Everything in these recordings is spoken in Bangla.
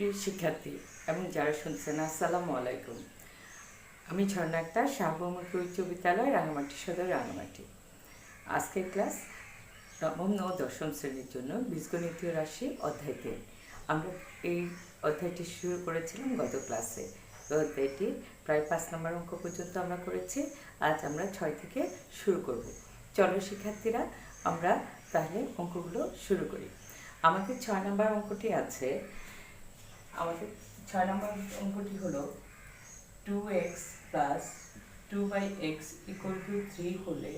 প্রিয় শিক্ষার্থী এবং যারা শুনছেন, আসসালামু আলাইকুম। আমি ঝর্ণা আক্তার, শাহবুমুখী উচ্চ বিদ্যালয়, রাঙামাটি সদর, রাঙামাটি। আজকের ক্লাস নবম ও দশম শ্রেণীর জন্য বীজগণিতীয় রাশি অধ্যায় 3। আমরা এই অধ্যায়টি শুরু করেছিলাম গত ক্লাসে। অধ্যায়টি প্রায় 5 নম্বর অঙ্ক পর্যন্ত আমরা করেছি। আজ আমরা 6 থেকে শুরু করব। চলো শিক্ষার্থীরা, আমরা তাহলে অঙ্কগুলো শুরু করি। আমাদের 6 নম্বর অঙ্কটি আছে। আমাদের 6 নম্বর অঙ্কটি হলো 2x plus 2/x equal to 3 হলে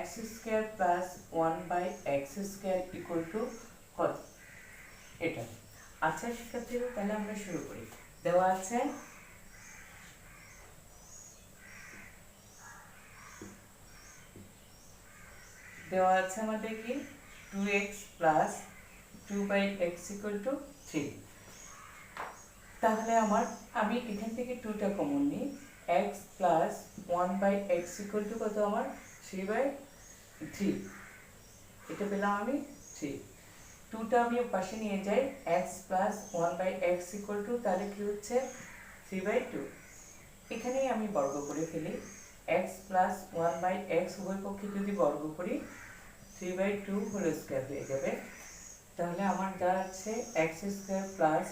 x square plus 1/x square equal to কত? এটা। আচ্ছা শিক্ষার্থীরা, তাহলে আমরা শুরু করি। দেওয়া আছে আমাদের কি 2x plus 2/x equal to 3। তাহলে আমি এখান থেকে 2টা কমন নিই। x plus 1/x equal to কত? আমার 3/3। এটা পেলাম আমি 3। 2টা আমি পাশে নিয়ে যাই, x plus 1/x equal to, তাহলে কি হচ্ছে 3/2। এখানেই আমি বর্গ করে ফেলি। x প্লাস 1/x উভয় পক্ষে যদি বর্গ করি 3/2 হোল স্কয়ার হয়ে যাবে। তাহলে আমার যা আছে x square plus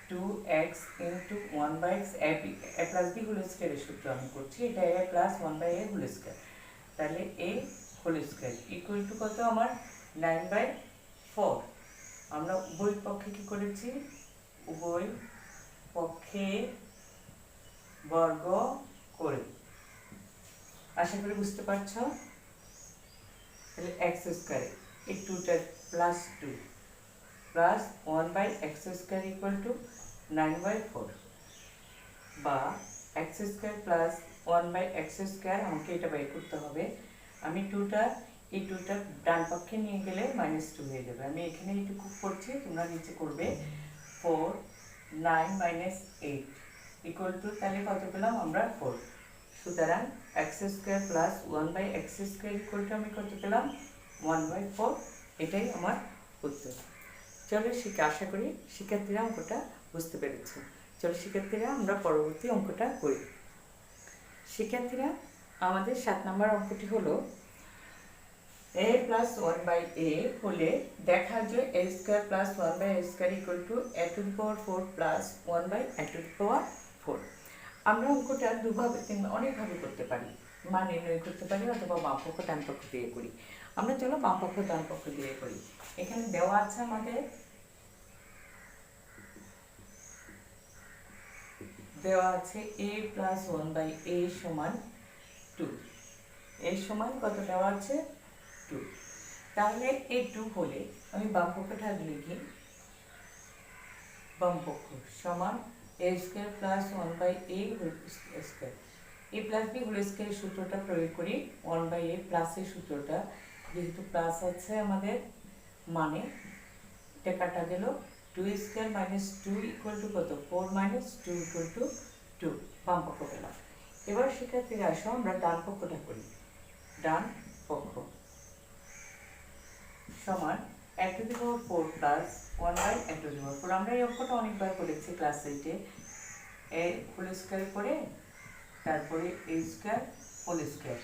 2x into 1/x, a plus b whole স্কয়ারের সূত্র আমি করছি, এটা a plus 1/a whole square. তাহলে a whole square equal to কত? আমার 9/4। আমরা উভয় পক্ষে কি করেছি? উভয় পক্ষে বর্গ করে। আশা করি বুঝতে পারছো। তাহলে x স্কয়ার, এই 2টা plus 2 plus 1/x square equal two 9/4, বা x square plus 1/x square, আমাকে এটা বের করতে হবে। আমি এই 2টা ডান পক্ষে নিয়ে গেলে -2 হয়ে যাবে। আমি এখানে এইটুকু করছি, তোমরা নিচে করবে। 4 9 - 8 ইকুয়াল টু, তাহলে কত পেলাম আমরা? 4। সুতরাং x square plus 1/x square equal two আমি কত পেলাম? 1/4। এটাই আমার উত্তর। চলো আশা করি শিক্ষার্থীরা অঙ্কটা বুঝতে পেরেছে। চলো শিক্ষার্থীরা, আমরা পরবর্তী অঙ্কটা করি। শিক্ষার্থীরা, আমাদের 7 নম্বর অঙ্কটি হলো a প্লাস 1/a হলে দেখা যায় a square plus 1/a square equal to a to the power 4 plus 1/a to the power 4। আমরা অঙ্কটা দুভাবে অনেকভাবে করতে পারি। মান নির্ণয় করতে পারি, অথবা বাম পক্ষ ডান পক্ষ দিয়ে করি। আমরা চলো বাম পক্ষ ডান পক্ষ দিয়ে করি। এখানে দেওয়া আছে আমাদের a প্লাস 1/a সমান 2। a সমান কত দেওয়া আছে? 2। তাহলে এই 2 হলে আমি বাম পক্ষটা লিখি। বাম পক্ষ সমান a square plus 1/a whole square. a plus b whole স্কয়ারের সূত্রটা প্রয়োগ করি। 1/a প্লাসের সূত্রটা, যেহেতু প্লাস আছে আমাদের মানে, এটা কাটা গেল। 2 স্কয়ার মাইনাস 2 ইকুয়াল টু কত? 4 - 2 ইকুয়াল টু 2। বাম পক্ষ পেলাম। এবার শিক্ষার্থীরা আসো, আমরা ডান পক্ষটা করি। ডান পক্ষ সমান a to the power 4 plus 1/a to the power 4। আমরা এই অঙ্কটা অনেকবার করেছি ক্লাস 8-এ। a হোল স্কয়ার করে তারপরে a স্কয়ার হোল স্কয়ার।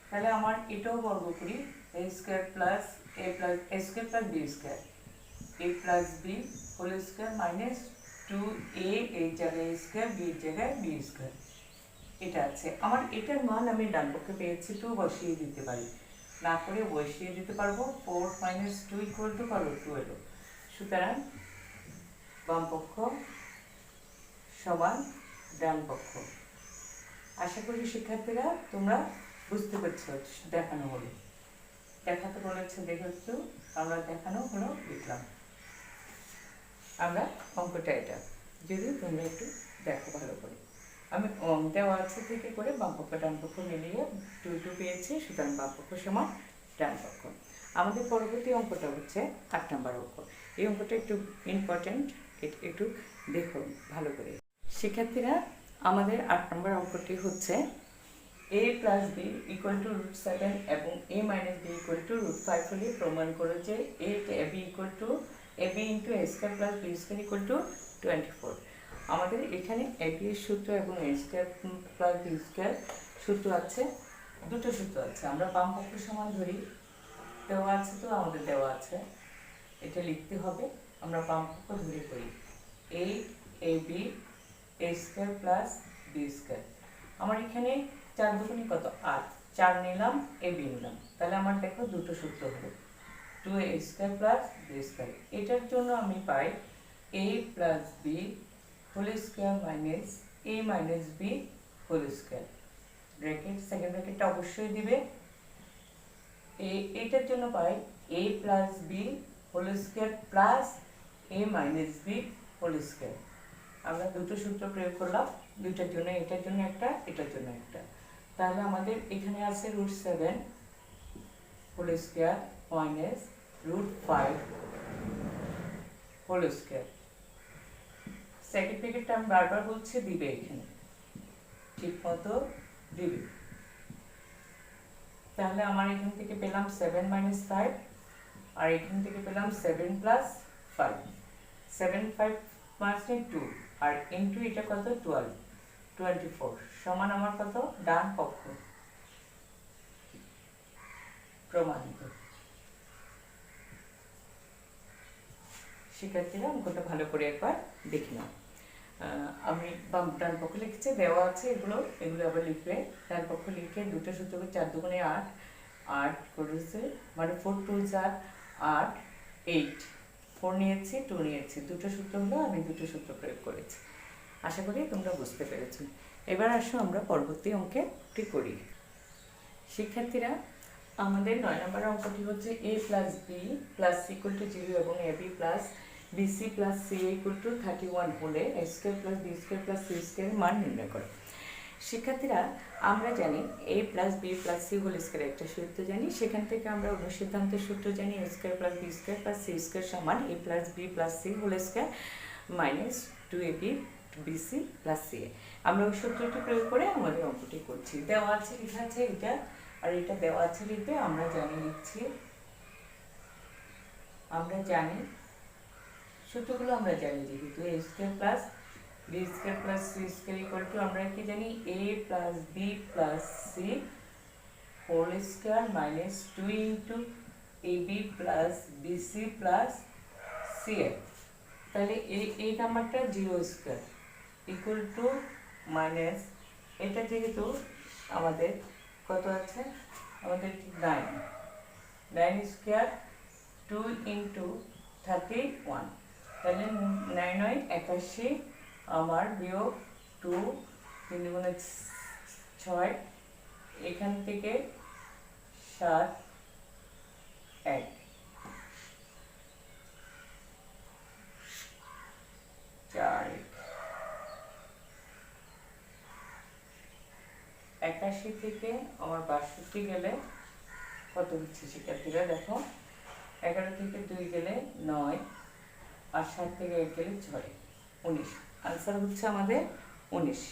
তাহলে আমার এটাও বর্গ করি। a square plus a square plus b square, a plus b whole square minus 2a, এই জায়গায় a স্কয়ার, b এর জায়গায় b স্কয়ার। এটা আছে আমার। এটার মান আমি ডান পক্ষে পেয়েছি, 2 বসিয়ে দিতে পারি, না করে বসিয়ে দিতে পারবো। 4 - 2 ইকুয়াল টু কত? 12। সুতরাং বাম পক্ষ সমান ডান পক্ষ। আশা করি শিক্ষার্থীরা তোমরা বুঝতে পারছো। দেখানো হলো, দেখাতে বলেছে, দেখো, আমরা দেখানো হলো, লিখলাম আমরা অঙ্কটা। এটা যদি তোমরা একটু দেখো ভালো করে। আমি দেওয়া আছে থেকে করে বাম পক্ষ ডান পক্ষ মিলিয়ে 2 পেয়েছি। সুতরাং বাম পক্ষ সমান ডান পক্ষ। আমাদের পরবর্তী অঙ্কটা হচ্ছে 8 নম্বর অঙ্ক। এই অঙ্কটা একটু ইম্পর্টেন্ট, একটু দেখো ভালো করে। শিক্ষার্থীরা, আমাদের 8 নম্বর অঙ্কটি হচ্ছে a plus B equal to √7 এবং a minus B equal to √5 হলে প্রমাণ করো যে a B equal to A B into A square plus B square equal to 24। আমাদের এখানে এ বি এর সূত্র এবং A square plus B square সূত্র আছে, দুটো সূত্র আছে। আমরা বাম পক্ষ সমান ধরি, দেওয়া আছে তো আমাদের দেওয়া আছে, এটা লিখতে হবে। আমরা বাম পক্ষ ধরে করি A B A square plus B square. আমার এখানে 4 দুগুণে কত 8, 4 নিলাম এ বি নিলাম, তাহলে আমার দেখো দুটো সূত্র হলো 2a square plus B square. এটার জন্য আমি পাই a plus B whole square minus A minus B whole square. Bracket second ব্র্যাকেটটা অবশ্যই দিবে। এটার জন্য পাই a plus B whole square plus A minus B whole square. আমরা দুটো সূত্র প্রয়োগ করলাম, দুইটার জন্য, এটার জন্য একটা, এটার জন্য একটা। তাহলে আমাদের এখানে আছে √7 whole square minus √5 whole square. Second ব্র্যাকেটটা আমি বারবার বলছি দিবে, এখানে ঠিক মতো দিবে। তাহলে আমার এখান থেকে পেলাম 7 মাইনাস 5, আর এখান থেকে পেলাম 7 প্লাস 5। 7 5 মানে 2, আর ইন্টু এটা কত 12, 24 সমান আমার কত ডান পক্ষ প্রমাণিত। শিক্ষার্থীরা অঙ্কটা ভালো করে একবার দেখে নাও। আমি ডান পক্ষ লিখছি, দেওয়া আছে এগুলো আবার লিখবে। ডান পক্ষ লিখে দুটো সূত্রকে 4 দুগুণে 8, 8 করেছে মানে 4 2 8, 8 4 নিয়েছি 2 নিয়েছি, দুটো সূত্র হলো, আমি দুটো সূত্র প্রয়োগ করেছি। আশা করি তোমরা বুঝতে পেরেছো। এবার আসো আমরা পরবর্তী অঙ্কটি করি। শিক্ষার্থীরা আমাদের 9 নম্বর অঙ্কটি হচ্ছে a plus B plus C equal to 0 এবং A B plus BC plus C equal to 31 হলে A square plus B square plus C স্কোয়ারের মান নির্ণয় করো। শিক্ষার্থীরা আমরা জানি a plus B plus C whole square একটা সূত্র জানি, সেখান থেকে আমরা অনুসিদ্ধান্তের সূত্র জানি a square plus B square plus C square সমান a plus B plus C whole square minus 2ab BC plus C. আমরা ওই সূত্রটি প্রয়োগ করে আমাদের অঙ্কটি করছি। দেওয়া আছে লেখা আছে এটা, আর এটা দেওয়া আছে লিখবে, আমরা জানি লিখছি। আমরা জানি সূত্রগুলো, আমরা জানি যেহেতু a square plus B square plus C square equal to আমরা কি জানি a plus B plus C whole square minus 2 into ab plus BC plus C. তাহলে এই নাম্বারটা 0 স্কোয়ার ইকুয়াল টু মাইনাস এটা যেহেতু আমাদের কত আছে, আমাদের 9 স্কোয়ার 2 ইন্টু 31, তাহলে 9 9 81, আমার বিয়োগ 2 3 গুণে 6, এখান থেকে 7 1 4 81 থেকে আমার 62 গেলে কত হচ্ছে শিক্ষার্থীরা দেখো, 11 থেকে 2 গেলে 9, আর 7 থেকে 1 গেলে 6, 19। আনসার হচ্ছে আমাদের 19।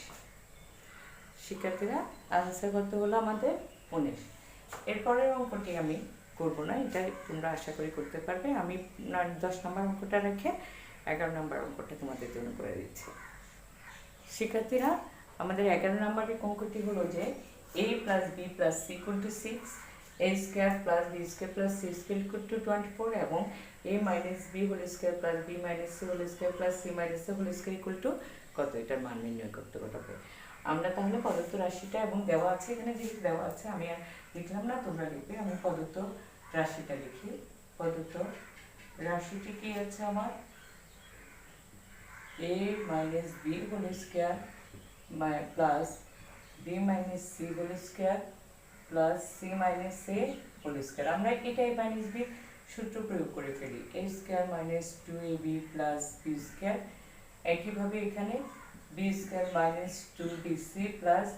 শিক্ষার্থীরা আনসার কত হলো আমাদের 19। এরপরের অঙ্কটি আমি করব না, এটা তোমরা আশা করি করতে পারবে। আমি 10 নম্বর অঙ্কটা রেখে 11 নম্বর অঙ্কটা তোমাদের জন্য করে দিচ্ছি। শিক্ষার্থীরা আমাদের 11 নম্বরের অঙ্কটি হলো যে a plus B plus C equal to 6, a square plus B square plus C square equal to 24 এবং a minus B whole square plus B minus C whole square plus C minus C whole square equal to কত, এটার মান নির্ণয় করতে হবে। আমরা তাহলে প্রদত্ত রাশিটা, এবং দেওয়া আছে এখানে যেহেতু দেওয়া আছে আমি আর লিখলাম না, তোমরা লিখবে। আমি প্রদত্ত রাশিটা লিখি। প্রদত্ত রাশিটি কি আছে আমার a minus B whole square plus B minus C whole square plus C minus A whole square. আমরা এটাই মাইনাস বি সূত্র প্রয়োগ করে ফেলি, a square minus 2ab plus B square. একইভাবে এখানে B square minus 2bc plus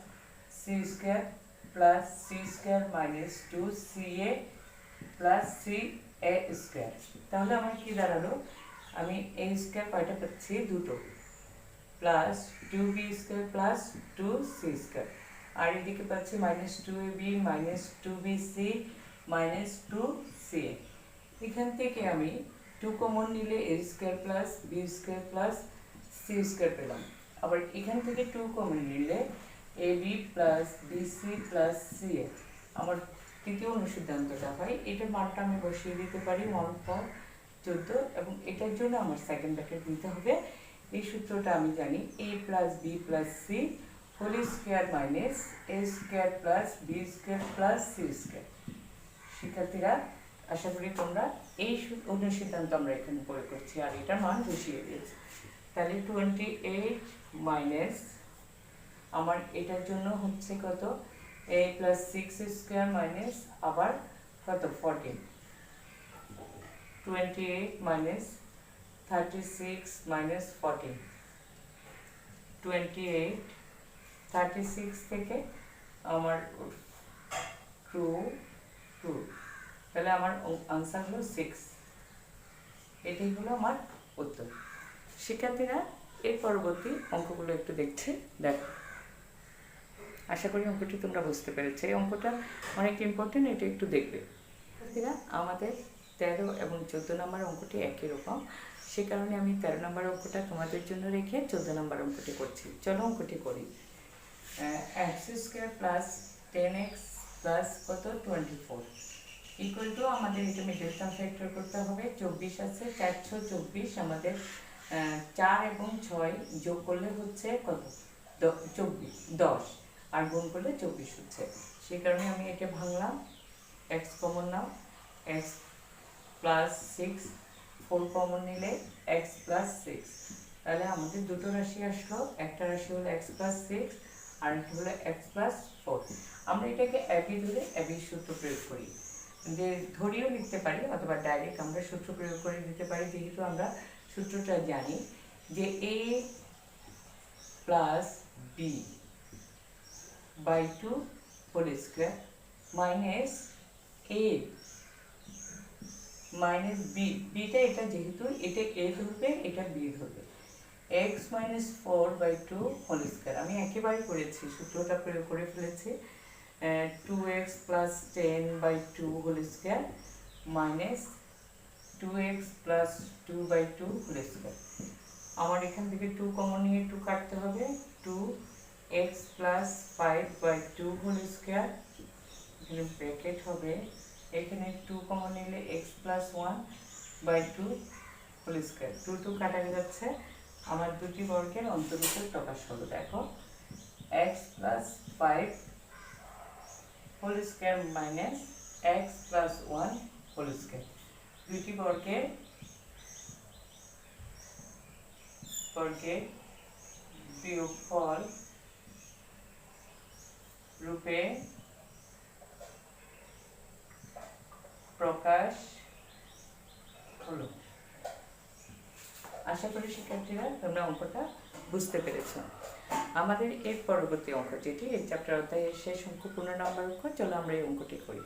C square plus C square minus 2ca plus C A square. তাহলে আমার কি দাঁড়ালো, আমি a স্কোয়ার কয়টা পাচ্ছি, দুটো, plus 2b square plus 2c square. আর এদিকে পাচ্ছি -2ab -2bc -2ca। এখান থেকে আমি 2 কমন নিলে a square plus b square plus c square পেলাম। আবার এখান থেকে 2 কমন নিলে ab plus bc plus ca। আমার তৃতীয় অনুসিদ্ধান্তটা হয়, এটার মানটা আমি বসিয়ে দিতে পারি 1/14, এবং এটার জন্য আমার সেকেন্ড ব্র্যাকেট দিতে হবে। এই সূত্রটা আমি জানি, a plus b plus c whole square minus a square plus b square plus c square. শিক্ষার্থীরা, আশা করি তোমরা এই অনুসিদ্ধান্ত আমরা এখানে প্রয়োগ করছি আর এটার মান বসিয়ে দিয়েছি। তাহলে 28 মাইনাস আমার এটার জন্য হচ্ছে কত, a প্লাস 6 স্কয়ার মাইনাস আবার কত 14, 28 মাইনাস 36 মাইনাস 14, 28 36 থেকে আমার 2, তাহলে আমার আনসার হলো 6। এটাই হলো আমার উত্তর। শিক্ষার্থীরা, এর পরবর্তী অঙ্কগুলো একটু দেখো। আশা করি অঙ্কটি তোমরা বুঝতে পেরেছো। এই অঙ্কটা অনেক ইম্পর্টেন্ট, এটা একটু দেখবে। শিক্ষার্থীরা, আমাদের 13 এবং 14 নম্বর অঙ্কটি একই রকম, সে কারণে আমি 13 নম্বর অঙ্কটা তোমাদের জন্য রেখে 14 নম্বর অঙ্কটি করছি। চলো অঙ্কটি করি। x square plus 10x plus কত 24 ইকুয়াল টু, আমাদের এটা মিডল টার্ম ফ্যাক্টর করতে হবে। 24 আছে, 424, আমাদের 4 এবং 6 যোগ করলে হচ্ছে কত 10, আর গুণ করলে 24 হচ্ছে। সেই কারণে আমি এটা ভাঙলাম, x কমন নাও, x প্লাস 6, 4 কমন নিলে x প্লাস 6। তাহলে আমাদের দুটো রাশি আসলো, একটা রাশি হলো x প্লাস 6 আর একটা হলো x প্লাস 4। আমরা এটাকে এবি ধরে এবির সূত্র প্রয়োগ করি, যে ধরিয়েও লিখতে পারি অথবা ডাইরেক্ট আমরা সূত্র প্রয়োগ করে দিতে পারি। যেহেতু আমরা সূত্রটা জানি যে a plus b by 2 whole square minus a minus b, beta এটা যেহেতু এটা a ধরবে এটা b ধরবে, x মাইনাস 4/2 হোল স্কয়ার। আমি একেবারে করেছি, সূত্রটা প্রয়োগ করে ফেলেছি। 2x plus 10/2 whole square minus 2x plus 2/2 whole square. আমার এখান থেকে 2 কমন নিয়ে 2 কাটতে হবে, 2x প্লাস 5/2 হোল স্কয়ার, এখানে ব্র্যাকেট হবে, এখানে 2 কমন নিলে x প্লাস 1/2 হোল স্কয়ার। 2 কাটা যাচ্ছে, আমার দুটি বর্গের অন্তর্গত প্রকাশ হলো। দেখো, x plus 5 whole square minus x plus 1 whole square, দুটি বর্গের বিয়োগফল রূপে প্রকাশ হলো। আশা করি শিক্ষার্থীরা তোমরা অঙ্কটা বুঝতে পেরেছো। আমাদের এর পরবর্তী অঙ্ক যেটি এই চ্যাপ্টার অধ্যায়ের শেষ অঙ্ক, 15 নম্বর অঙ্ক। চলো আমরা এই অঙ্কটি করি।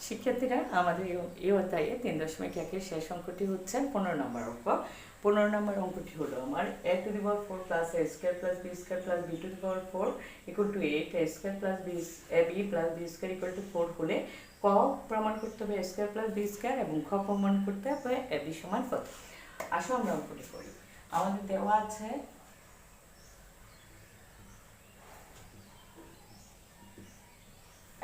শিক্ষার্থীরা, আমাদের এই অধ্যায়ে 3.1 শেষ অঙ্কটি হচ্ছে 15 নম্বর অঙ্ক। 15 নম্বর অঙ্কটি হলো আমার a to the power 4 plus a square plus b square plus b to the power 4 equal to 8, a square plus b plus b square equal to 4 হলে ক প্রমাণ করতে হবে a square plus b square এবং খ প্রমাণ করতে হবে ab সমান কত। আসো আমরা অঙ্কটি করি। আমাদের দেওয়া আছে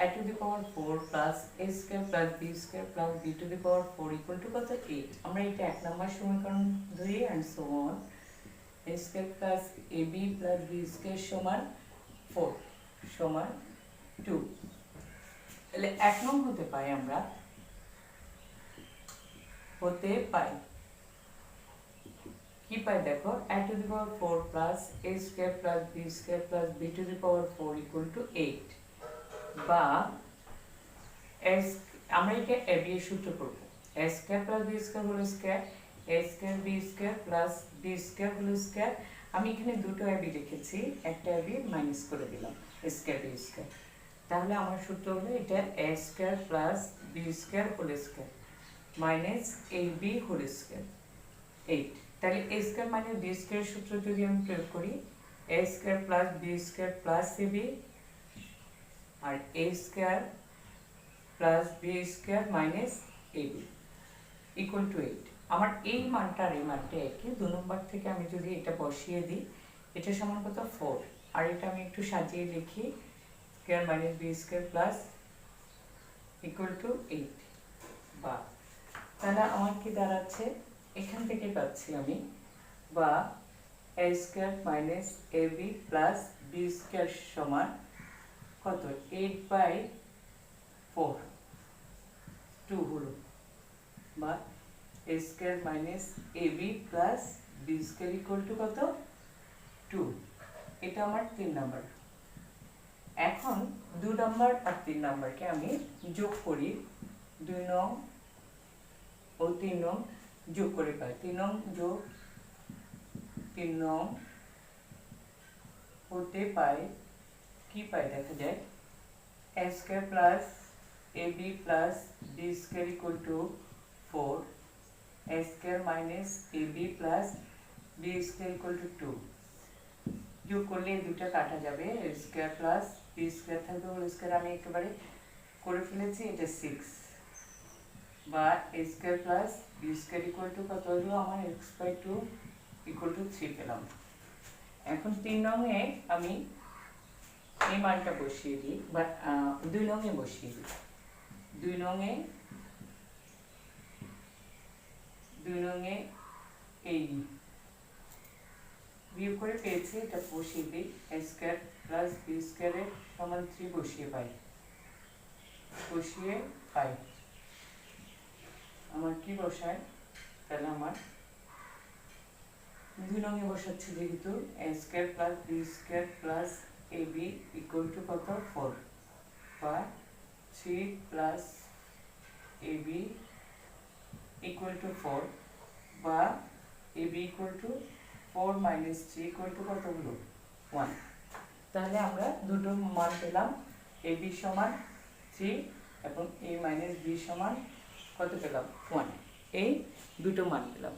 a to the power 4 plus a square plus b square plus b to the power 4 equal to কত 8। আমরা এটা এক নম্বর সমীকরণ ধরি and so on। a square plus ab plus b square সমান 4 সমান 2। তাহলে এক নং হতে পাই আমরা, কি পাই দেখো, a to the power 4 plus a square plus b square plus b to the power 4 equal to 8, বা আমরা এটা ab এর সূত্র করব, a square plus b square whole square, a square b square plus b square whole square. আমি এখানে দুটো ab রেখেছি, একটা ab মাইনাস করে দিলাম a square b square। তাহলে আমার সূত্র হলো এটা a square plus b square whole square minus ab whole square 8। তাহলে a square minus b square সূত্র যদি আমি প্রয়োগ করি, A square plus B square plus CB আর A square plus B square minus AB equal to 8। আমার এই মানটা আর এই মানটা একই। 2 নম্বর থেকে আমি যদি এটা বসিয়ে দিই, এটা সমান কত 4, আর এটা আমি একটু সাজিয়ে লিখি square minus B square plus equal to 8। বা তাহলে আমার কি দাঁড়াচ্ছে, এখান থেকে পাচ্ছি আমি বা A square minus A B plus B square সমান কত 8/4 2 হলো, বা A square minus A B plus B square equal to কত 2। এটা আমার 3 নাম্বার। এখন 2 নাম্বার আর 3 নাম্বারকে আমি যোগ করি। 2 নং ও 3 নং যোগ করে পাই। 3 নং যোগ 3 নং হতে পাই কি পাই, দেখা যায় A square plus A B plus B square equal to 4, A square minus A B plus B square equal to 2। যোগ করলে এই দুটো কাটা যাবে, A square plus B square থাকবে হোল স্কোয়ার আমি একেবারে করে ফেলেছি, এটা 6 বা A square plus B square equal to কত হলো আমার x/2 ইকুয়াল টু 3 পেলাম। এখন 3 নং এ আমি এই মানটা বসিয়ে দিই, বা 2 নং এ বসিয়ে দিই। 2 নং এ এই বিয়োগ করে পেয়েছি, এটা বসিয়ে দিই। এ স্কোয়ার প্লাস বি স্কোয়ারের সমান 3 বসিয়ে পাই আমার কি বসায়, তাহলে আমার 2 নং এ বসাচ্ছি যেহেতু A square plus B square plus A B equal to কত 4 বা 3 plus A B equal to 4 বা A B equal to 4 minus 3 equal to কত হলো 1। তাহলে আমরা দুটো মান পেলাম, এ বি সমান 3 এবং এ মাইনাস বি সমান কত পেলাম 1। এই দুটো মান পেলাম।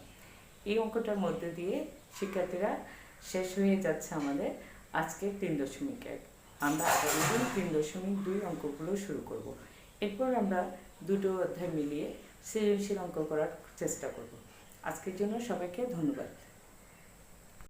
এই অঙ্কটার মধ্যে দিয়ে শিক্ষার্থীরা শেষ হয়ে যাচ্ছে আমাদের আজকে 3.1। আমরা আগামী দিন 3.2 অঙ্কগুলো শুরু করব। এরপর আমরা দুটো অধ্যায় মিলিয়ে সৃজনশীল অঙ্ক করার চেষ্টা করব। আজকের জন্য সবাইকে ধন্যবাদ।